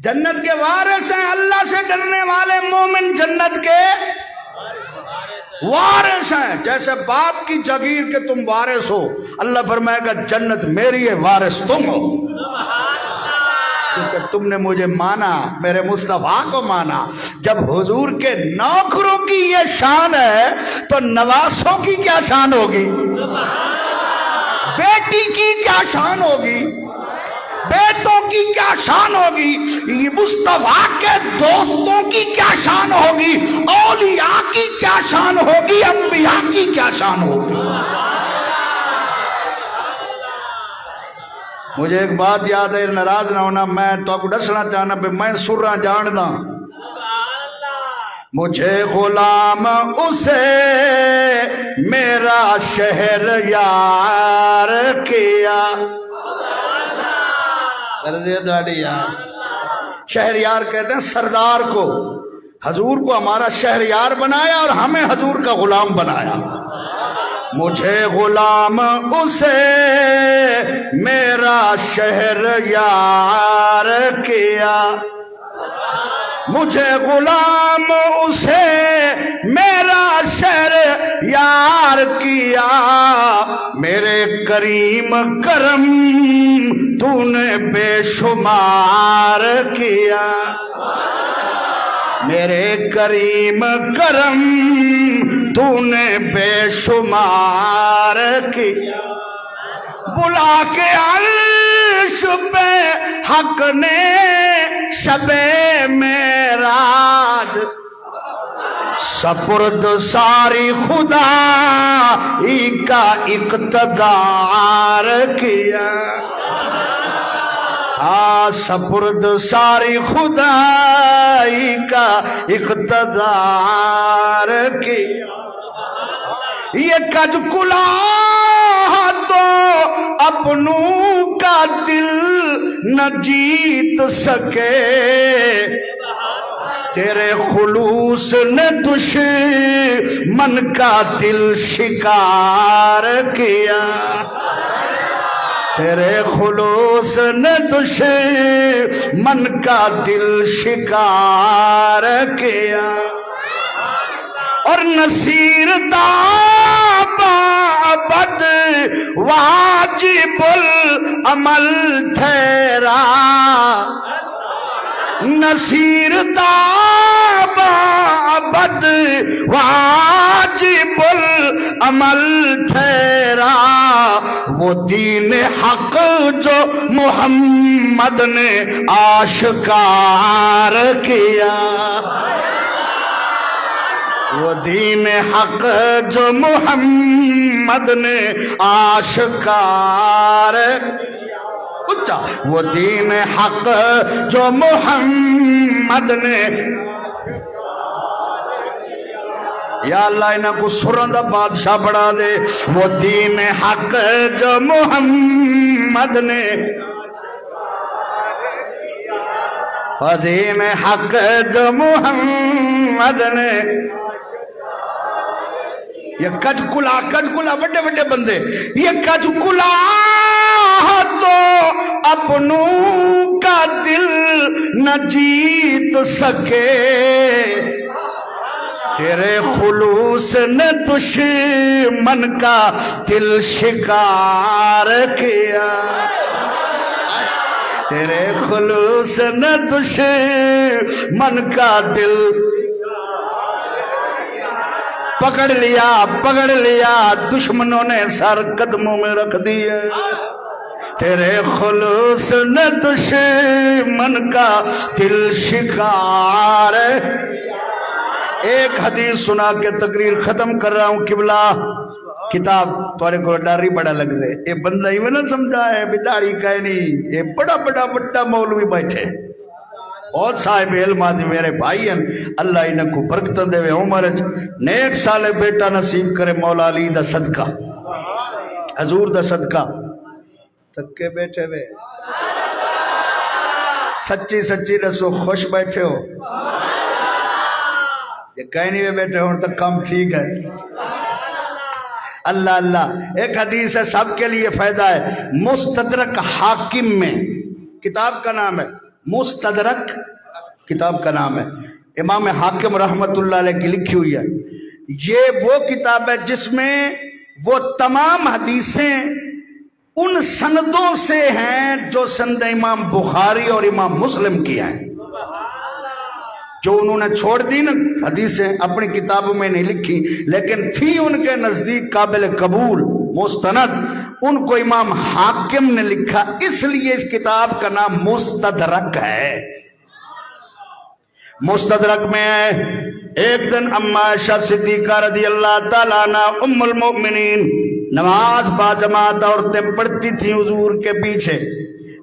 S1: جنت کے وارث ہیں، اللہ سے ڈرنے والے مومن جنت کے وارث ہیں۔ جیسے باپ کی جاگیر کے تم وارث ہو، اللہ فرمائے گا جنت میری ہے، وارث تم ہو، کیونکہ تم نے مجھے مانا، میرے مصطفیٰ کو مانا۔ جب حضور کے نوکروں کی یہ شان ہے تو نواسوں کی کیا شان ہوگی، بیٹی کی کیا شان ہوگی، بیٹوں کی کیا شان ہوگی، یہ مصطفیٰ کے دوستوں کی کیا شان ہوگی، اولیاء کی کیا شان ہوگی، انبیاء کی کیا شان ہوگی۔ مجھے ایک بات یاد ہے، ناراض نہ ہونا، میں تو آپ کو دسنا چاہنا پہ میں سرہ جاننا، مجھے غلام اسے میرا شہر یار کیا، شہر یار کہتے ہیں سردار کو، حضور کو ہمارا شہر یار بنایا اور ہمیں حضور کا غلام بنایا۔ مجھے غلام اسے میرا شہر یار کیا، مجھے غلام اسے میرا شہر یار کیا، میرے کریم کرم تو نے بے شمار کیا، میرے کریم کرم تو نے بے شمار کیا، بلا کے شبے حق نے شبے معراج سپرد ساری خدا کا اقتدار کیا سپرد ساری خدائی کا اقتدار کیا یہ کج کلا تو اپنوں کا دل نہ جیت سکے تیرے خلوص نے دشمن کا دل شکار کیا تیرے خلوص نے دشمن کا دل شکار کیا اور نصیر دابد واجب العمل ٹھہرا نصیر دابد واجب العمل ٹھہرا وہ دین حق جو محمد نے آشکار کیا وہ دین حق جو محمد نے آشکار اچھا وہ دین حق جو محمد نے یا اللہ انہاں کو سرن دا بادشاہ بڑھا دے وہ دین حق جو محمد نے وہ دین حق جو محمد نے یہ کج کلا بڑے بڑے بندے یہ کج کلا تو اپنوں کا دل نہ جیت سکے تیرے خلوص نے دشمن کا دل شکار کیا تیرے خلوص نے دشمن کا دل پکڑ لیا دشمنوں نے سر قدموں میں رکھ دیا تیرے خلوص نے دشمن کا دل شکار ایک حدیث سنا کے تقریر ختم کر رہا ہوں قبلہ کتاب تمہارے کو ڈاری بڑا لگ دے یہ بندہ ہی میں نہ سمجھا ہے بداڑی کہیں نہیں یہ بڑا بڑا مولوی بیٹھے بہت صاحب علم آدمی میرے بھائی ہیں اللہ انہیں کو برکت دے عمر نیک سال بیٹا نصیب کرے مولا علی دا صدقہ حضور دا صدقہ تک کے بیٹھے وے سچی دسو خوش بیٹھے ہو یہ کہیں نہیں بیٹھے ہو تک کام ٹھیک ہے اللہ ایک حدیث ہے سب کے لیے فائدہ ہے مستدرک حاکم میں کتاب کا نام ہے مستدرک کتاب کا نام ہے امام حاکم رحمت اللہ علیہ کی لکھی ہوئی ہے یہ وہ کتاب ہے جس میں وہ تمام حدیثیں ان سندوں سے ہیں جو سند امام بخاری اور امام مسلم کی ہیں جو انہوں نے چھوڑ دی نا حدیثیں اپنی کتابوں میں نہیں لکھی لیکن تھی ان کے نزدیک قابل قبول مستند ان کو امام حاکم نے لکھا اس لیے اس کتاب کا نام مستدرک ہے مستدرک میں ہے ایک دن اما عائشہ صدیقہ رضی اللہ تعالیٰ عنہ ام المؤمنین نماز با جماعت عورتیں پڑھتی تھیں حضور کے پیچھے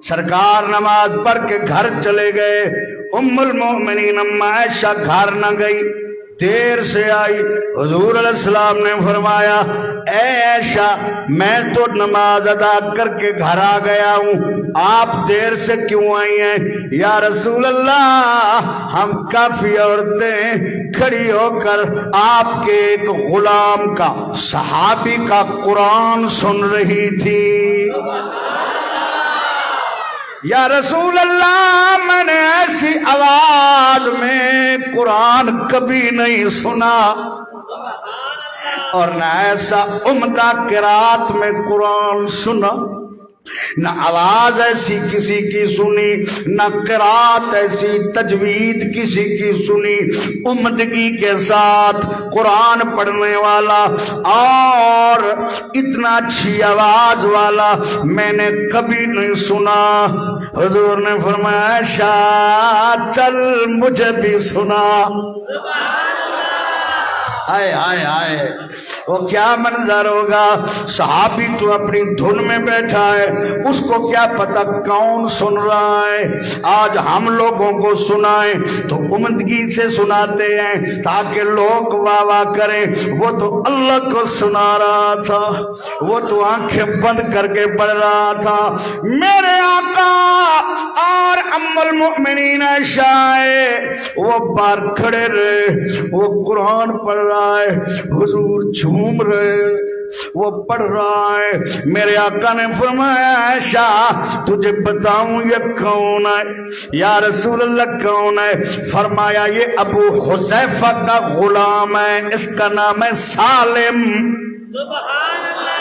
S1: سرکار نماز پڑھ کے گھر چلے گئے ام المؤمنین اما عائشہ گھر نہ گئی دیر سے آئی حضور علیہ السلام نے فرمایا اے عائشہ میں تو نماز ادا کر کے گھر آ گیا ہوں آپ دیر سے کیوں آئی ہیں یا رسول اللہ ہم کافی عورتیں کھڑی ہو کر آپ کے ایک غلام کا صحابی کا قرآن سن رہی تھی یا رسول اللہ میں نے ایسی آواز میں قرآن کبھی نہیں سنا اور نہ ایسا عمدہ قرات میں قرآن سنا نہ آواز ایسی کسی کی سنی، نہ قرات ایسی تجوید کسی کی سنی، عمدگی کے ساتھ قرآن پڑھنے والا اور اتنا اچھی آواز والا میں نے کبھی نہیں سنا۔ حضور نے فرمایا عائشہ چل مجھے بھی سنا۔ آئے آئے آئے، وہ کیا منظر ہوگا، صحابی تو اپنی دھن میں بیٹھا ہے، اس کو کیا پتا کون سن رہا ہے۔ آج ہم لوگوں کو سنائیں تو عمدگی سے سناتے ہیں تاکہ لوگ واہ واہ کریں، وہ تو اللہ کو سنا رہا تھا، وہ تو آنکھیں بند کر کے پڑھ رہا تھا۔ میرے آقا اور ام المؤمنین عائشہ وہ باہر کھڑے رہے، وہ قرآن پڑھ رہا ہے، حضور جھوم رہے، وہ پڑھ رہا ہے۔ میرے آقا نے فرمایا عائشہ تجھے بتاؤں یہ کون ہے؟ یا رسول اللہ کون ہے؟ فرمایا یہ ابو حذیفہ کا غلام ہے، اس کا نام ہے سالم۔ سبحان اللہ،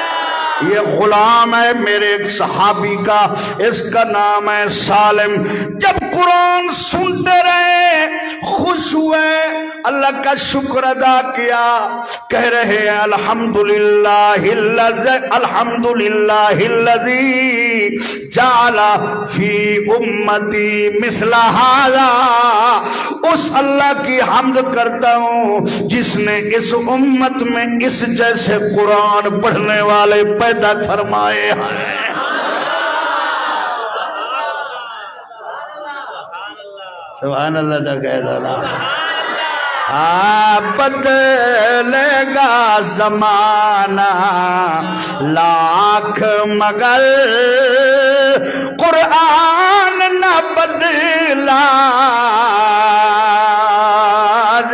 S1: یہ غلام ہے میرے ایک صحابی کا، اس کا نام ہے سالم۔ جب قرآن سنتے رہے، خوش ہوئے، اللہ کا شکر ادا کیا، کہہ رہے ہیں الحمدللہ الذی جعل فی امتی مثل ھذا، اس اللہ کی حمد کرتا ہوں جس نے اس امت میں اس جیسے قرآن پڑھنے والے پیدا فرمائے ہیں۔ سبحان اللہ تا کہہ دو بدلے گا زمانہ لاکھ مگر قرآن نہ بدلا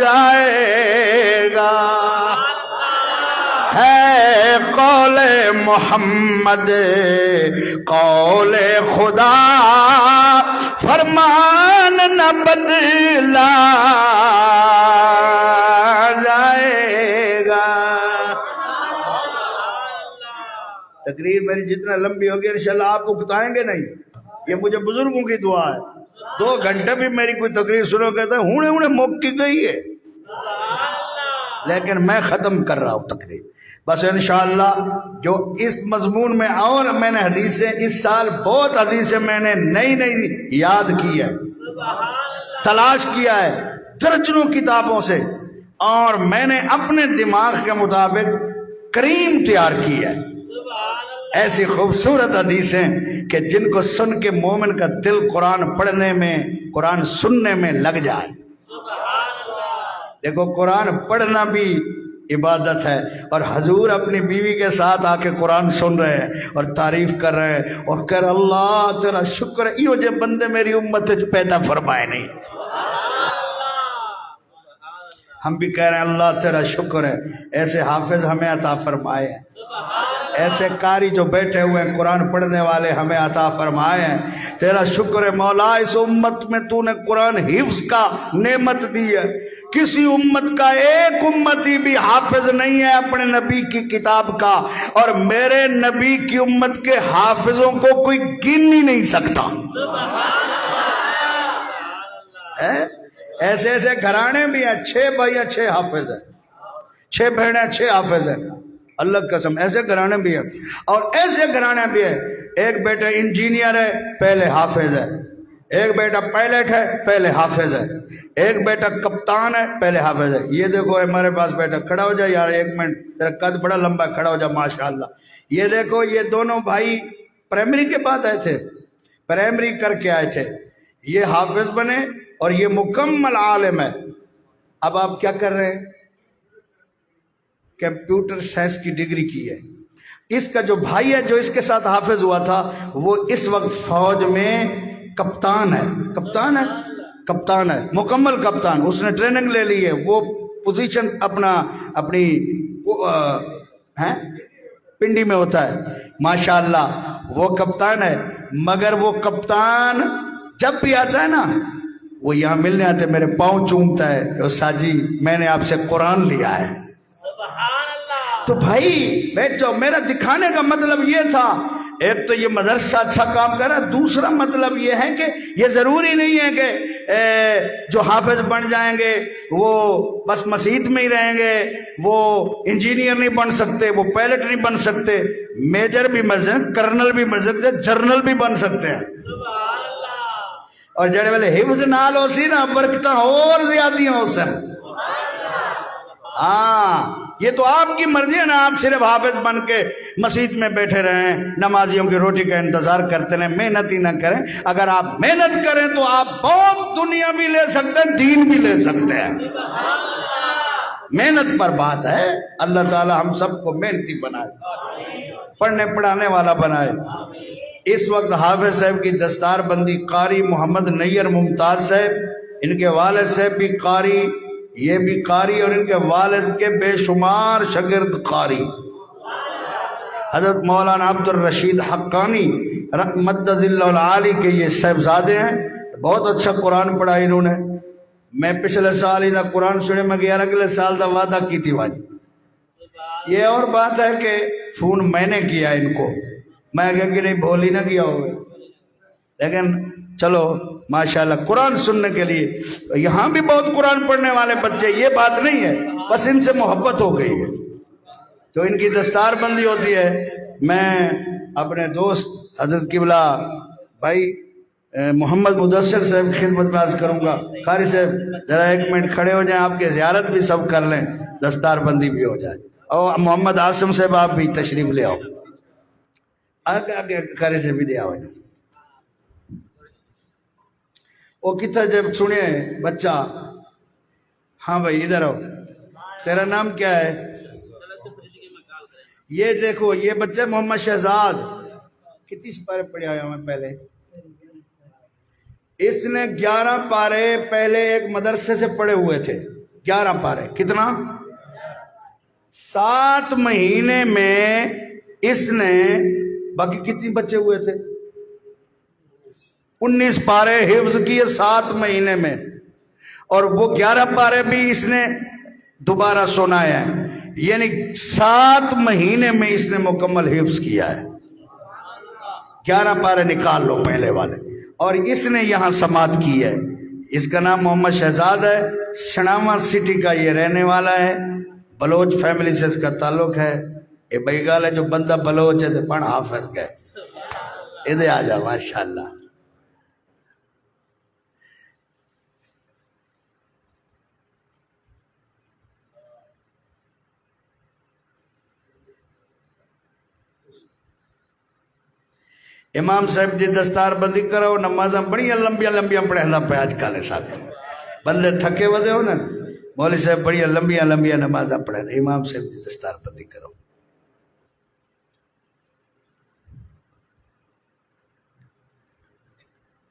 S1: جائے گا، ہے قول محمد قول خدا فرمان نہ بدلا جائے گا۔ تقریر میری جتنا لمبی ہوگی انشاءاللہ آپ کو بتائیں گے نہیں، یہ مجھے بزرگوں کی دعا ہے۔ 2 گھنٹے بھی میری کوئی تقریر سنو کہتا ہے ہونے ہونے موقع گئی ہے، لیکن میں ختم کر رہا ہوں تقریر بس انشاءاللہ جو اس مضمون میں۔ اور میں نے حدیثیں اس سال بہت حدیثیں میں نے نئی یاد کی ہے، تلاش کیا ہے درجنوں کتابوں سے، اور میں نے اپنے دماغ کے مطابق کریم تیار کی ہے۔ ایسی خوبصورت حدیثیں کہ جن کو سن کے مومن کا دل قرآن پڑھنے میں، قرآن سننے میں لگ جائے۔ دیکھو قرآن پڑھنا بھی عبادت ہے، اور حضور اپنی بیوی کے ساتھ آ کے قرآن سن رہے ہیں اور تعریف کر رہے ہیں اور کہہ رہے اللہ تیرا شکر ہے یہ جو بندے میری امت پیدا فرمائے نہیں۔ ہم بھی کہہ رہے ہیں اللہ تیرا شکر ہے ایسے حافظ ہمیں عطا فرمائے ہیں، ایسے قاری جو بیٹھے ہوئے ہیں قرآن پڑھنے والے ہمیں عطا فرمائے ہیں۔ تیرا شکر ہے مولا اس امت میں تو نے قرآن حفظ کا نعمت دی ہے، کسی امت کا ایک امتی بھی حافظ نہیں ہے اپنے نبی کی کتاب کا، اور میرے نبی کی امت کے حافظوں کو کوئی گن ہی نہیں سکتا۔ ایسے ایسے گھرانے بھی ہیں، 6 بھائی 6 حافظ ہیں، 6 بہنیں 6 حافظ ہیں، اللہ قسم ایسے گھرانے بھی ہیں۔ اور ایسے گھرانے بھی ہیں ایک بیٹا انجینئر ہے پہلے حافظ ہے، ایک بیٹا پائلٹ ہے پہلے حافظ ہے، ایک بیٹا کپتان ہے پہلے حافظ ہے۔ یہ دیکھو ہمارے پاس بیٹا، کھڑا ہو جائے یار 1 منٹ، تیرا قد بڑا لمبا، کھڑا ہو جا ماشاءاللہ۔ یہ دیکھو یہ دونوں بھائی پرائمری کے بعد آئے تھے، پرائمری کر کے آئے تھے، یہ حافظ بنے اور یہ مکمل عالم ہے۔ اب آپ کیا کر رہے ہیں؟ کمپیوٹر سائنس کی ڈگری کی ہے۔ اس کا جو بھائی ہے جو اس کے ساتھ حافظ ہوا تھا وہ اس وقت فوج میں کپتان ہے، کپتان ہے، کپتان ہے، مکمل کپتان، اس نے ٹریننگ لے لی ہے، وہ پوزیشن اپنی پنڈی میں ہوتا ہے ماشاءاللہ، وہ کپتان ہے۔ مگر وہ کپتان جب بھی آتا ہے نا وہ یہاں ملنے آتے میرے پاؤں چومتا ہے، استاد جی میں نے آپ سے قرآن لیا ہے۔ تو بھائی بیٹھ جاؤ، میرا دکھانے کا مطلب یہ تھا ایک تو یہ مدرسہ اچھا کام کر رہا ہے، دوسرا مطلب یہ ہے کہ یہ ضروری نہیں ہے کہ جو حافظ بن جائیں گے وہ بس مسجد میں ہی رہیں گے، وہ انجینئر نہیں بن سکتے، وہ پائلٹ نہیں بن سکتے، میجر بھی بن سکتے، کرنل بھی بن سکتے، جنرل بھی بن سکتے ہیں۔ اور جڑے والے حفظ نال ہو سی نا برکتاں اور زیادہ ہو سن۔ ہاں یہ تو آپ کی مرضی ہے نا، آپ صرف حافظ بن کے مسجد میں بیٹھے رہیں، نمازیوں کی روٹی کا انتظار کرتے رہیں، محنت ہی نہ کریں۔ اگر آپ محنت کریں تو آپ بہت دنیا بھی لے سکتے ہیں، دین بھی لے سکتے ہیں۔ محنت پر بات ہے۔ اللہ تعالی ہم سب کو محنتی بنائے، پڑھنے پڑھانے والا بنائے۔ اس وقت حافظ صاحب کی دستار بندی قاری محمد نیر ممتاز صاحب، ان کے والد صاحب بھی قاری، یہ بھی قاری، اور ان کے والد کے بے شمار شاگرد قاری۔ حضرت مولانا عبد الرشید حقانی مدد اللہ العالی کے یہ صاحبزادے ہیں، بہت اچھا قرآن پڑھا انہوں نے۔ میں پچھلے سال ہی دا قرآن سنے، میں 11 اگلے سال دا وعدہ کی تھی واجی۔ یہ اور بات ہے کہ فون میں نے کیا ان کو، میں کہا کہ نہیں بھول ہی نہ کیا ہوگا، لیکن چلو ماشاءاللہ قرآن سننے کے لیے یہاں بھی بہت قرآن پڑھنے والے بچے، یہ بات نہیں ہے، بس ان سے محبت ہو گئی ہے تو ان کی دستار بندی ہوتی ہے۔ میں اپنے دوست حضرت قبلہ بھائی محمد مدثر صاحب کی خدمت میں عرض کروں گا، قاری صاحب ذرا 1 منٹ کھڑے ہو جائیں، آپ کی زیارت بھی سب کر لیں، دستار بندی بھی ہو جائے۔ اور محمد عاصم صاحب آپ بھی تشریف لے آؤ، آگے آگے قاری صاحب بھی لے آؤ۔ وہ کتنا جب سنے بچہ، ہاں بھائی ادھر آؤ، تیرا نام کیا ہے؟ یہ دیکھو یہ بچہ محمد شہزاد، کتنی سپارے پڑھے آیا میں پہلے، اس نے 11 پارے پہلے ایک مدرسے سے پڑھے ہوئے تھے، 11 پارے، کتنا؟ 7 مہینے میں اس نے، باقی کتنی بچے ہوئے تھے؟ 19 پارے حفظ کیے 7 مہینے میں، اور وہ 11 پارے بھی اس نے دوبارہ سنایا ہے، یعنی 7 مہینے میں اس نے مکمل حفظ کیا ہے۔ 11 پارے نکال لو پہلے والے، اور اس نے یہاں سماعت کی ہے۔ اس کا نام محمد شہزاد ہے، سناما سٹی کا یہ رہنے والا ہے، بلوچ فیملی سے اس کا تعلق ہے۔ یہ بھائی گال ہے جو بندہ بلوچ ہے تو پڑھ حافظ گئے، ادھر آ جا ماشاءاللہ۔ امام صاحب دی دستار بندی کرو، نمازاں بڑی لمبیاں لمبیاں پڑھیندا پیا اج کل ساتھ، بندے تھکے ودے ہو نا، مولوی صاحب بڑی لمبیاں لمبیاں نمازاں پڑھے، امام صاحب دی دستار بندی کرو۔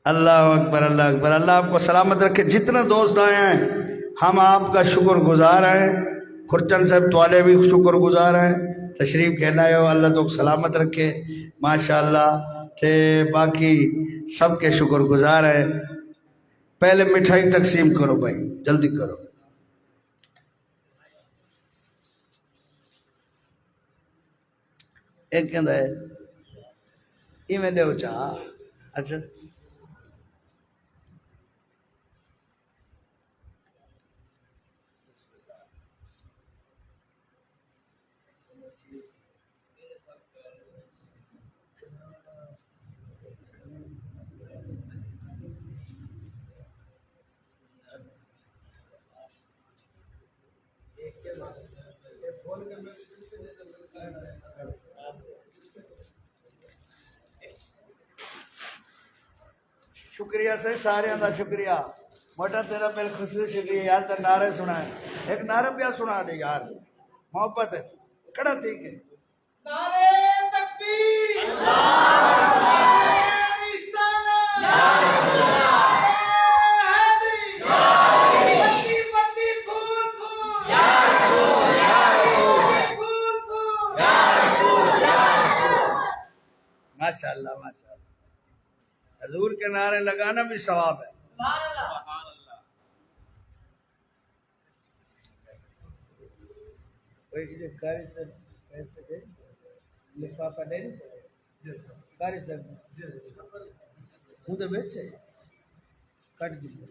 S1: اللہ اکبر اللہ اکبر، اللہ آپ کو سلامت رکھے۔ جتنا دوست آئے ہیں ہم آپ کا شکر گزار ہیں، خرچن صاحب توالے بھی شکر گزار ہیں، تشریف کہنا ہے، اللہ تو سلامت رکھے ماشاءاللہ، تے باقی سب کے شکر گزار ہیں۔ پہلے مٹھائی تقسیم کرو بھائی، جلدی کرو۔ ایک کہندا ہے ایویں دیو چاہ، اچھا شکریہ سے سارے دا شکریہ، موٹا تیرا بالخصوص شکریہ یار، تے نعرے سنا ہے، ایک نعرہ پیا سنا دے یار، محبت ہے کڑا ٹھیک ہے۔ نعرے تکبیر، ماشاءاللہ ماشاءاللہ، حضور کے نعرے لگانا بھی ثواب ہے۔ کوئی جو قاری سے پیسے دے لفافہ دے
S2: قاری صاحب ہوں تو بیٹھ سے کٹ دیجیے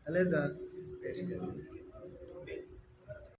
S2: علیحدہ پیش کریں